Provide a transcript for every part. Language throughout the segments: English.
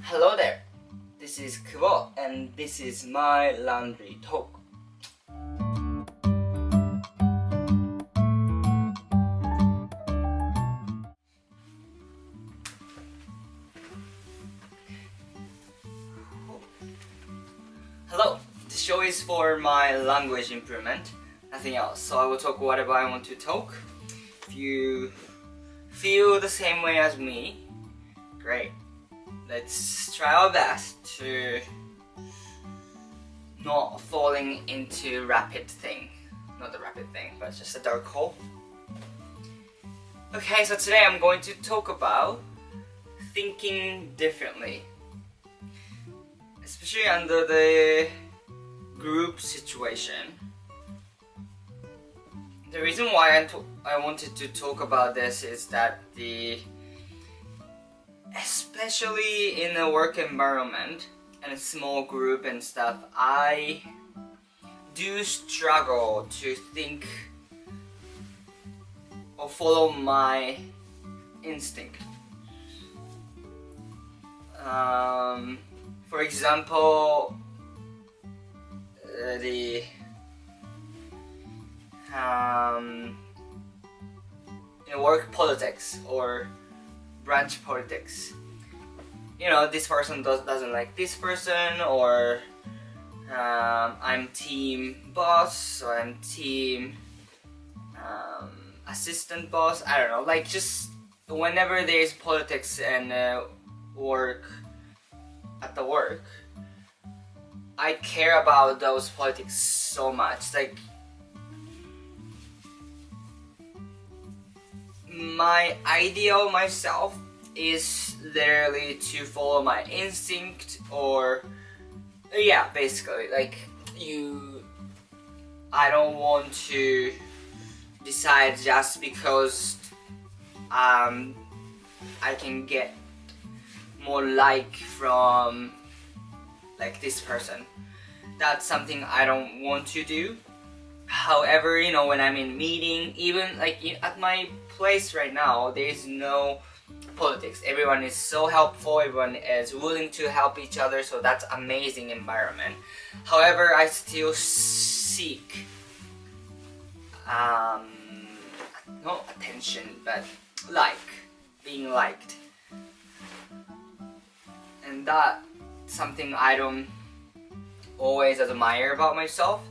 Hello there, this is Kubo and this is my laundry talk. Hello, this show is for my language improvement, nothing else. So I will talk whatever I want to talk. If you feel the same way as me, great. Let's try our best to not falling into rapid thing. Not the rapid thing, but just a dark hole. Okay, so today I'm going to talk about thinking differently. Especially under the group situation. The reason why I wanted to talk about this is that especially in a work environment and a small group and stuff, I do struggle to think or follow my instinct. For example, in work politics or branch politics. You know, this person doesn't like this person, or I'm team boss, or I'm team assistant boss. I don't know, like just whenever there's politics and work at the work, I care about those politics so much. Like, my ideal myself is literally to follow my instinct, or yeah, basically, like I don't want to decide just because I can get more like from like this person. That's something I don't want to do. However, you know, when I'm in meeting, even like at my place right now, there is no politics. Everyone is so helpful, everyone is willing to help each other, so that's amazing environment. However, I still seek not attention, but being liked, and that's something I don't always admire about myself.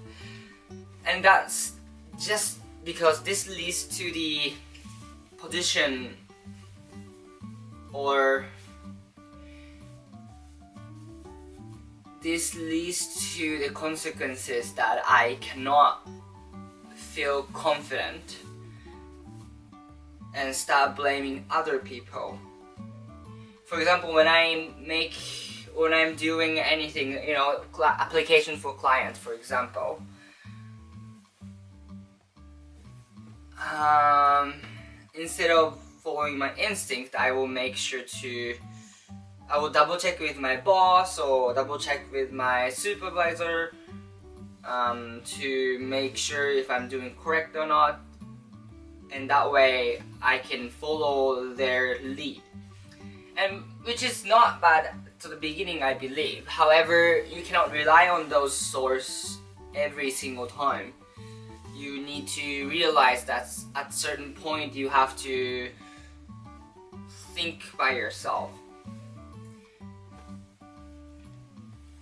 And that's just because this leads to the position, or this leads to the consequences that I cannot feel confident and start blaming other people. For example, when I'm doing anything, you know, application for clients, for example, instead of following my instinct, I will double check with my boss or double check with my supervisor to make sure if I'm doing correct or not, and that way I can follow their lead, and which is not bad to the beginning, I believe. However, you cannot rely on those sources every single time. You need to realize that at a certain point you have to think by yourself.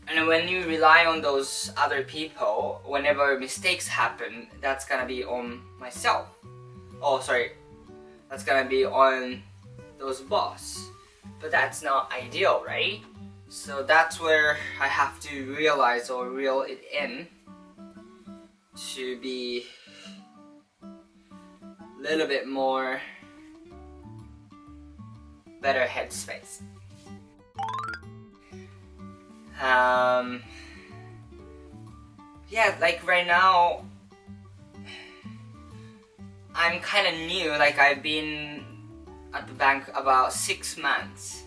And when you rely on those other people, whenever mistakes happen, that's gonna be on myself. Oh, sorry, that's gonna be on those boss. But that's not ideal, right? So that's where I have to realize or reel it in to be a little bit more better headspace. Yeah, like right now I'm kind of new. Like, I've been at the bank about 6 months,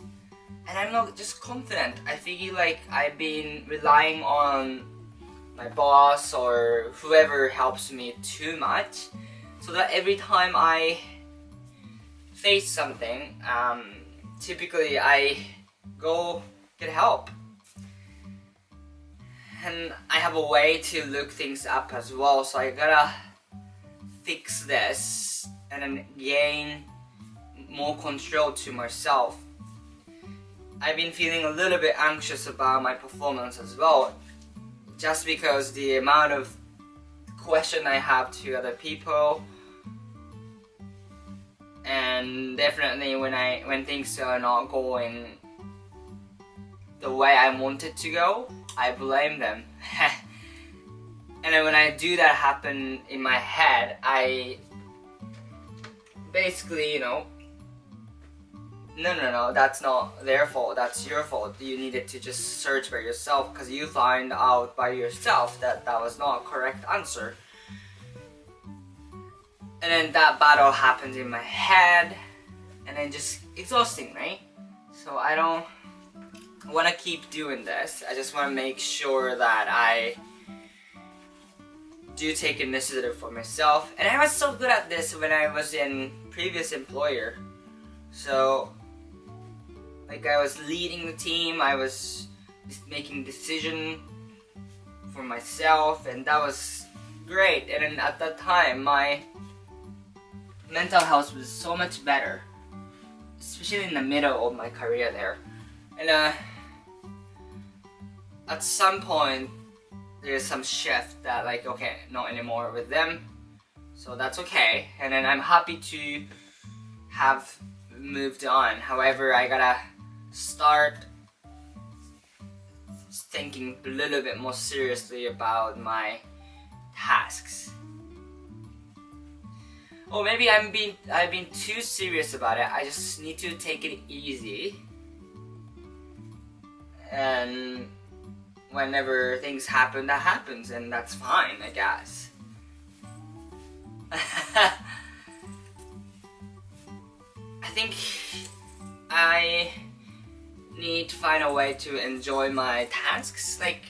and I'm not just confident. I feel like I've been relying on my boss or whoever helps me too much, so that every time I face something, typically I go get help. And I have a way to look things up as well, so I gotta fix this and then gain more control to myself. I've been feeling a little bit anxious about my performance as well, just because the amount of question I have to other people, and definitely when things are not going the way I want it to go, I blame them. And then when I do that happen in my head, I basically, no, that's not their fault, that's your fault. You needed to just search by yourself because you find out by yourself that that was not a correct answer. And then that battle happens in my head, and then just exhausting, right? So I don't want to keep doing this. I just want to make sure that I do take initiative for myself. And I was so good at this when I was in previous employer. So like I was leading the team, I was just making decision for myself, and that was great. And then at that time my mental health was so much better, especially in the middle of my career there. And at some point there's some shift that like, okay, not anymore with them, so that's okay. And then I'm happy to have moved on. However, I gotta start thinking a little bit more seriously about my tasks. Or maybe I've been too serious about it. I just need to take it easy, and whenever things happen, that happens, and that's fine, I guess. I think I need to find a way to enjoy my tasks. Like,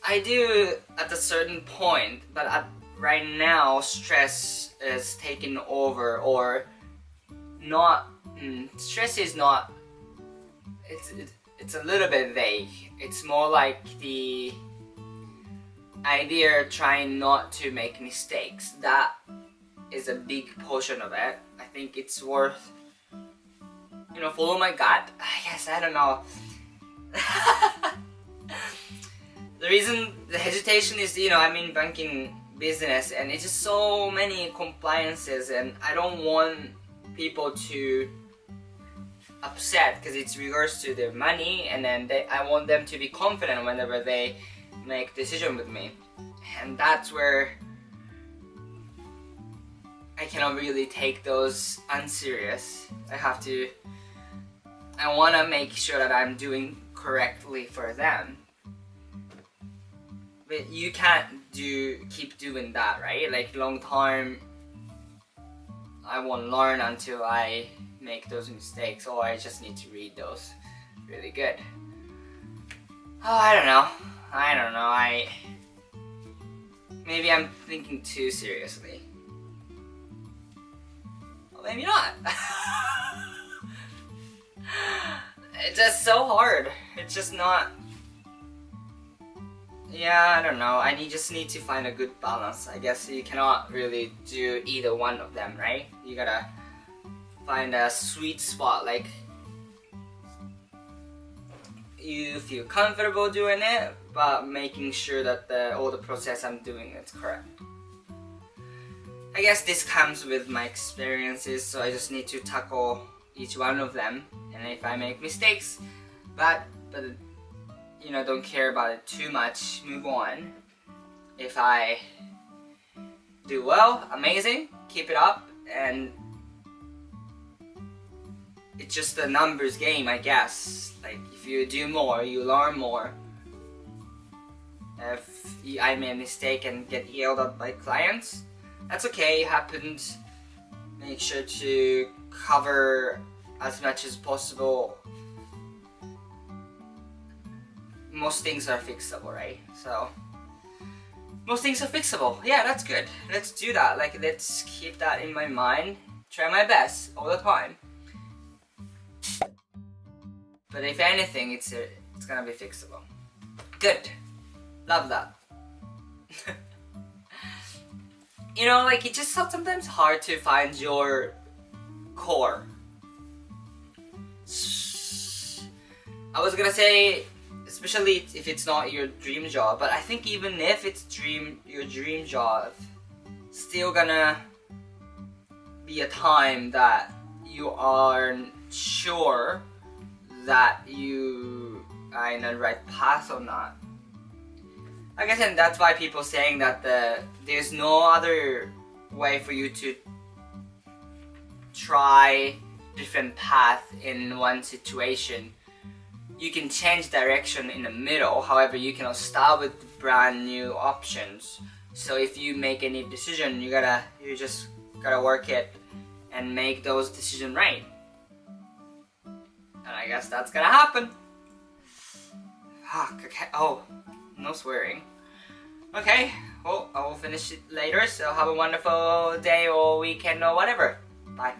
I do at a certain point, but right now stress is taking over, or not. Stress is not. It's a little bit vague. It's more like the idea of trying not to make mistakes. That is a big portion of it. I think it's worth, follow my gut. I guess, I don't know. The hesitation is, I'm in banking business, and it's just so many compliances, and I don't want people to upset because it's regards to their money, and then I want them to be confident whenever they make decision with me. And that's where I cannot really take those unserious. I want to make sure that I'm doing correctly for them. But you can't keep doing that, right? Like long time, I won't learn until I make those mistakes, or I just need to read those really good. Oh, I don't know. Maybe I'm thinking too seriously. Well, maybe not. It's just so hard. It's just not. Yeah, I don't know. I just need to find a good balance. I guess you cannot really do either one of them, right? You gotta find a sweet spot, like you feel comfortable doing it, but making sure that all the process I'm doing is correct. I guess this comes with my experiences, so I just need to tackle each one of them. And if I make mistakes, but don't care about it too much, move on. If I do well, amazing, keep it up, and it's just a numbers game, I guess. Like, if you do more, you learn more. If I made a mistake and get yelled at by clients, that's okay, it happens. Make sure to cover as much as possible. Most things are fixable, right? So, most things are fixable. Yeah, that's good. Let's do that. Like, let's keep that in my mind. Try my best all the time. But if anything, it's gonna be fixable. Good. Love that. You know, like, it's just sometimes hard to find your core. I was gonna say, especially if it's not your dream job, but I think even if it's your dream job, still gonna be a time that you aren't sure that you are in the right path or not. I guess, and that's why people saying that there's no other way for you to try different path in one situation. You can change direction in the middle, however you cannot start with brand new options. So if you make any decision, you just gotta work it and make those decisions right. And I guess that's gonna happen. Fuck, okay. Oh, no swearing. Okay, well, I will finish it later, so have a wonderful day or weekend or whatever. Bye.